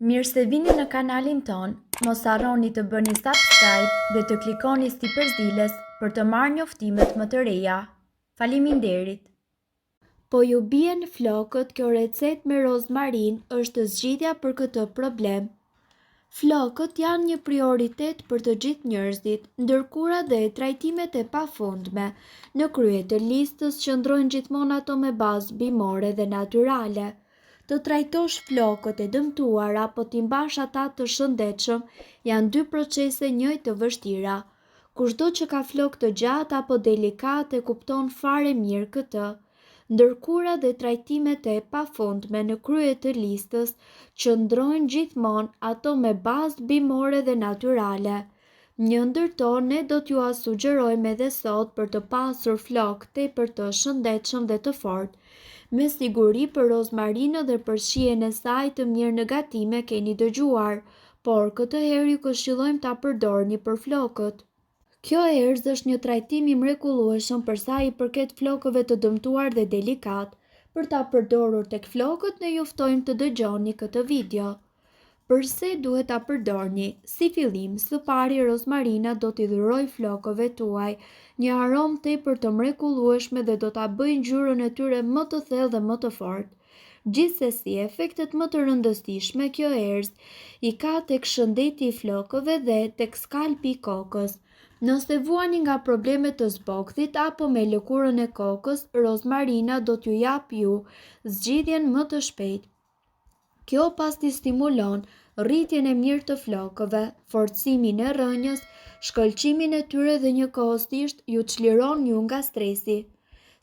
Mirë se vini në kanalin ton, mos harroni të bëni subscribe dhe të klikoni si përzdiles për të marrë njoftimet më të reja. Faleminderit! Po ju bien flokët, kjo recet me rozmarin është zgjidhja për këtë problem. Flokët janë një prioritet për të gjithë njerëzit, ndërkura dhe trajtimet e pafundme në krye të listës qëndrojnë gjithmonë ato me bazë bimore dhe natyrale. Të trajtosh flokët e dëmtuar apo t'i mbash ata të shëndetshëm janë dy procese njëjtë të vështira. Kushdo që ka flokë të gjatë apo delikate kupton fare mirë këtë. Ndërkura dhe trajtimet e pafundme në krye të listës qëndrojnë gjithmonë ato me bazë bimore dhe natyrale. Një ndër to ne do t'ju sugjerojmë edhe sot për të pasur flokë tepër të shëndetshëm dhe të fortë. Me siguri për rozmarinën dhe për shijen e saj të mirë në gatime keni dëgjuar, por këtë herë ju këshillojmë ta përdorni për flokët. Kjo erëz është një trajtim i mrekullueshëm për sa i përket flokëve të dëmtuar dhe delikat. Për ta përdorur tek flokët ne ju ftojmë të dëgjoni këtë video. Përse duhet ta përdorni? Si fillim, së pari rozmarina do t'i dhuroj flokëve tuaj një aromë tepër të mrekullueshme dhe do ta bëjë ngjyrën e tyre më të thellë dhe më të fortë. Gjithsesi, efektet më të rëndësishme kjo erëz i ka tek shëndeti i flokëve dhe tek skalpi i kokës. Nëse vuani nga probleme të zbokthit apo me lëkurën e kokës, rozmarina do t'ju jap ju zgjidhjen më të shpejtë. Kjo pasti stimulon rritjen e mirë të flokëve, forcimin e rrënjës, shkëlqimin e tyre dhe njëkohësisht ju çliron ju nga stresi.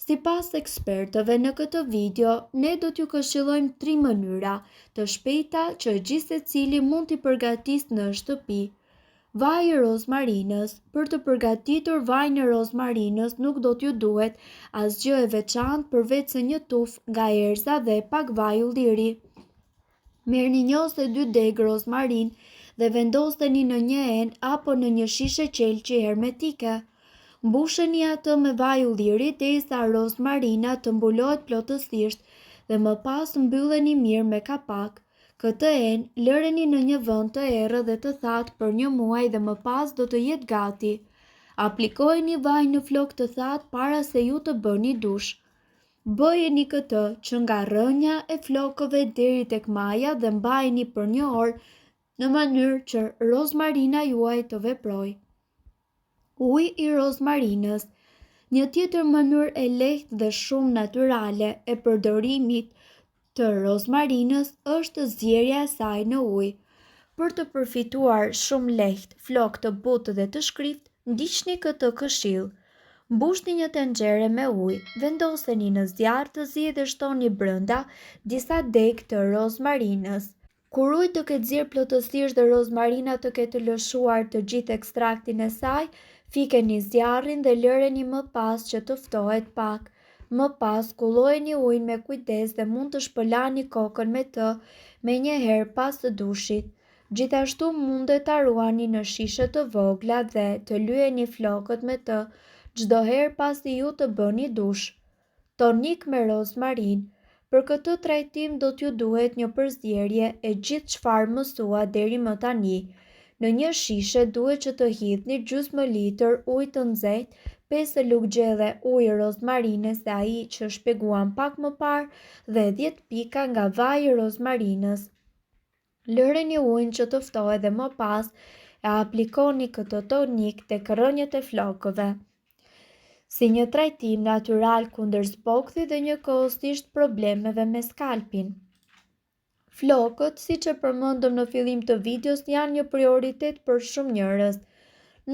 Sipas ekspertëve në këtë video, ne do t'ju këshillojmë 3 mënyra të shpejta që gjithsecili mund t'i përgatisë në shtëpi. Vaji i rozmarinës. Për të përgatitur vajin e rozmarinës nuk do t'ju duhet asgjë e veçantë përveç se një tufë nga erëza dhe pak vaj ulliri. Merrni 1 ose 2 degë rozmarin dhe vendoseni në një enë apo në një shishe qelçi hermetike. Mbusheni atë me vaj ulliri derisa rozmarina të mbulohet plotësisht dhe më pas mbylleni mirë me kapak. Këtë enë lëreni në një vend të errët dhe të thatë për 1 muaj dhe më pas do të jetë gati. Aplikojeni vaj në flokë të thatë para se ju të bëni dush. Bëjeni këtë që nga rrënja e flokëve deri tek maja dhe mbajeni për 1 orë në mënyrë që rozmarina juaj të veprojë. Uji i rozmarinës. Një tjetër mënyrë e lehtë dhe shumë natyrale e përdorimit të rozmarinës është zjerja e saj në ujë. Për të përfituar shumë lehtë flokë të butë dhe të shkriftë, ndiqni këtë këshill. Mbushni një tenxhere me ujë, vendoseni në zjarr të zi dhe shtoni brenda disa degë të rozmarinës. Kur uji të ketë zier plotësisht dhe rozmarina të ketë lëshuar të gjithë ekstraktin e saj, fikeni zjarrin dhe lëreni më pas që të ftohet pak. Më pas kullojeni ujin me kujdes dhe mund të shpëlani kokën me të menjëherë pas të dushit. Gjithashtu mundet ta ruani në shishe të vogla dhe të lyeni flokët me të çdo herë pasi ju të bëni dush. Tonik me rozmarin. Për këtë trajtim do t'ju duhet një përzierje e gjithë çfarë mësua deri më tani. Në një shishe duhet që të hidhni gjysmë litër ujë të nxehtë, 5 lugë gjelle ujë rozmarine se ai që shpjeguam pak më parë dhe 10 pika nga vaji i rozmarinës. Lëreni ujin që të ftohet dhe më pas e aplikoni këtë tonik tek rrënjët e flokëve. Si një trajtim natyral kundër zbokthit dhe njëkohësisht problemeve me skalpin. Flokët, siç e përmendëm në fillim të videos, janë një prioritet për shumë njerëz.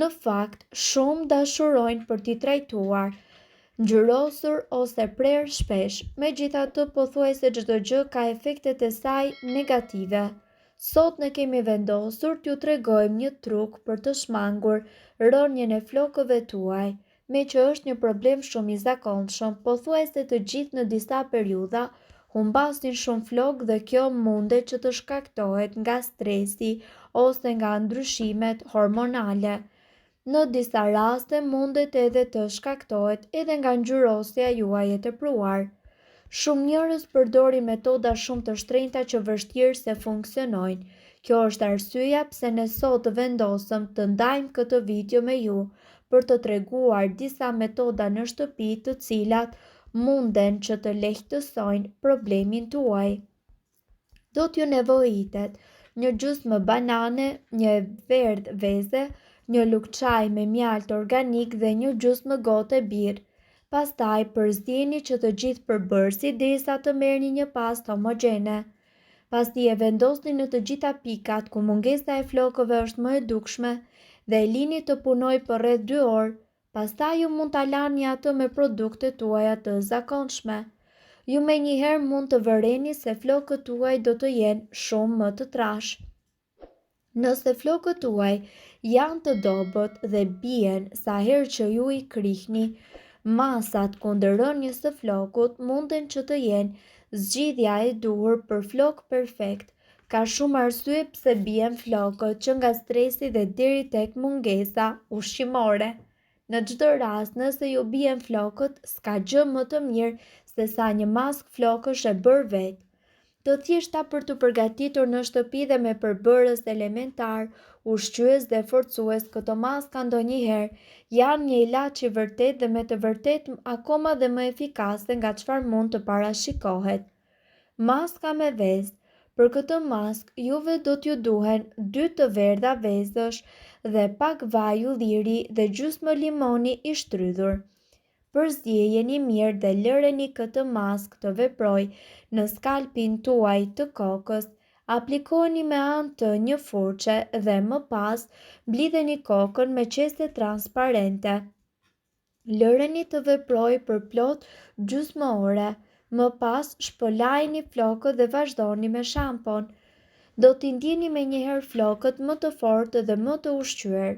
Në fakt, shumë dashurojnë për t'i trajtuar, ngjyrosur ose prerë shpesh. Megjithatë, pothuajse çdo gjë ka efektet e saj negative. Sot ne kemi vendosur t'ju tregojmë një truk për të shmangur rrënjën e flokëve tuaj. Me që është një problem shumë i zakonshëm, pothuajse të gjithë në disa periudha humbasin shumë flokë dhe kjo mundet që të shkaktohet nga stresi ose nga ndryshimet hormonale. Në disa raste mundet edhe të shkaktohet edhe nga ngjyrosja juaj e tepruar. Shumë njerëz përdorin metoda shumë të shtrenjta që vështirë se funksionojnë. Kjo është arsyeja pse ne sot vendosëm të ndajmë këtë video me ju për të treguar disa metoda në shtëpi të cilat munden që të lehtësojnë problemin tuaj. Do t'ju nevojitet një gjysmë banane, një verdh veze, një lugë çaji me mjalt organik dhe një gjysmë gote birë. Pastaj përzieni që të gjithë përbërësit derisa të merrni një pastë homogjene. Pasi e vendosni në të gjitha pikat ku mungesa e flokëve është më e dukshme dhe e lini të punojë për rreth 2 orë, pastaj ju mund ta lani atë me produktet tuaja të zakonshme. Ju menjëherë mund të vëreni se flokët tuaj do të jenë shumë më të trashë. Nëse flokët tuaj janë të dobët dhe bien sa herë që ju i krihni, masat kundër rënies së flokut munden që të jenë zgjidhja e duhur për flok perfekt. Ka shumë arsye pse bien flokët, që nga stresi dhe deri tek mungesa ushqimore. Në çdo rast, nëse ju bien flokët, s'ka gjë më të mirë se sa një mask flokësh e bërë vetë. Të thjeshta për të përgatitur në shtëpi dhe me përbërës elementar, ushqyes dhe forcues, këto maska ndonjëherë janë një ilaç i vërtet dhe me të vërtetë akoma dhe më efikase nga çfarë mund të parashikohet. Maska me vezë. Për këtë mask, juve do t'ju duhen 2 të verdha vezësh dhe pak vaj ulliri dhe gjysmë limoni i shtrydhur. Përziejeni mirë dhe lëreni këtë mask të veprojë në skalpin tuaj të kokës, aplikoni me anë të një furçe dhe më pas mblidheni kokën me qese transparente. Lëreni të veprojë për plot gjysmë ore, më pas shpëlajini flokët dhe vazhdoni me shampon. Do t'i ndjeni menjëherë flokët më të fortë dhe më të ushqyer.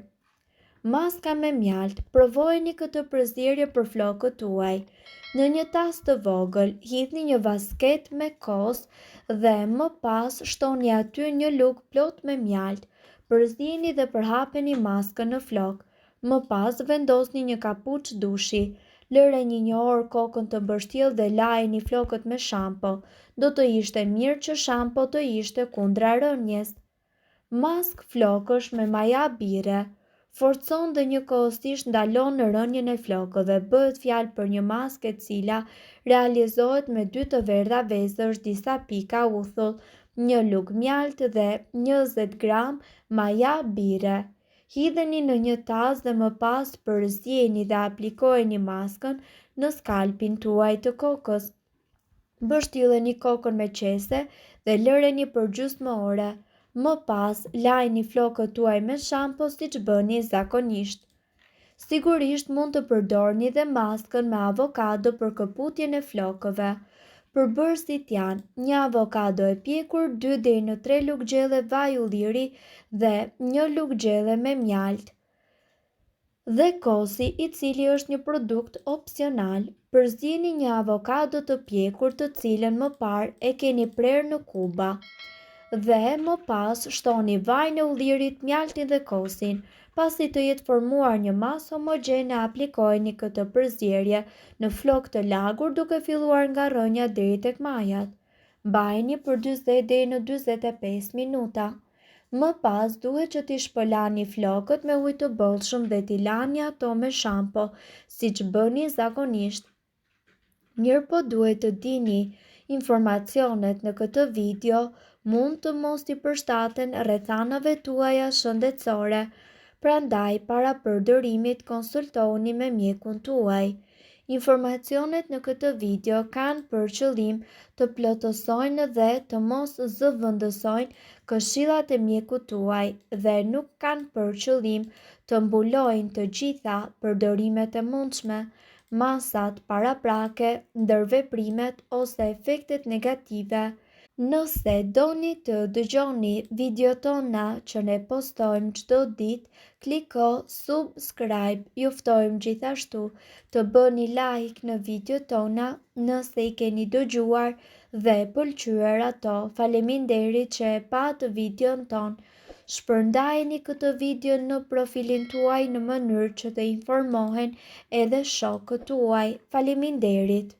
Maska me mjalt. Provojeni këtë përzierje për flokët tuaj. Në një tas të vogël, hidhni një vasket me kos dhe më pas shtoni aty një lugë plot me mjalt. Përzieni dhe përhapeni maskën në flok. Më pas vendosni një kapuç dushi. Lëreni një orë kokën të mbështjellë dhe lajini flokët me shampo. Do të ishte mirë që shampo të ishte kundra rënjes. Mask flokësh me maja bire. Forcon dhe njëkohësisht ndalon në rënjën e flokëve. Bëhet fjalë për një maskë e cila realizohet me 2 të verdha vezësh, disa pika uthull, një lugë mjalt dhe 20 gram maja bire. Hidheni në një tas dhe më pas përzieni dhe aplikojeni maskën në skalpin tuaj të kokës. Mbështjelleni kokën me qese dhe lëreni për gjysmë ore. Më pas, lajni flokët tuaj me shampo siç bëni zakonisht. Sigurisht mund të përdorni dhe maskën me avokado për këputjen e flokëve. Përbërësit janë 1 avokado e pjekur, 2 deri në 3 lugë gjelle vaj ulliri dhe 1 lugë gjelle me mjalt. Dhe kosi, i cili është një produkt opsional. Përzieni një avokado të pjekur të cilën më parë e keni prerë në kuba. Dhe më pas shtoni vajin e ullirit, mjaltin dhe kosin. Pasi të jetë formuar një masë homogjene, aplikojeni këtë përzierje në flok të lagur duke filluar nga rënja deri tek majat. Mbajini për 40 deri në 45 minuta. Më pas duhet që t'i shpëlani flokët me ujë të bollshëm dhe t'i lani ato me shampo, siç bëni zakonisht. Mirëpo duhet të dini, informacionet në këtë video mund të mos t'i përshtaten rrethanave tuaja shëndetësore, prandaj para përdorimit konsultohuni me mjekun tuaj. Informacionet në këtë video kanë për qëllim të plotësojnë dhe të mos zëvendësojnë këshillat e mjekut tuaj dhe nuk kanë për qëllim të mbulojnë të gjitha përdorimet e mundshme, masat paraprake, ndërveprimet ose efektet negative. Nëse doni të dëgjoni video tona që ne postojmë çdo ditë, kliko subscribe. Ju ftojmë gjithashtu të bëni like në video tona nëse i keni dëgjuar dhe pëlqyer ato. Faleminderit që e pat videon ton. Shpërndajeni këtë video në profilin tuaj në mënyrë që të informohen edhe shokët tuaj. Faleminderit.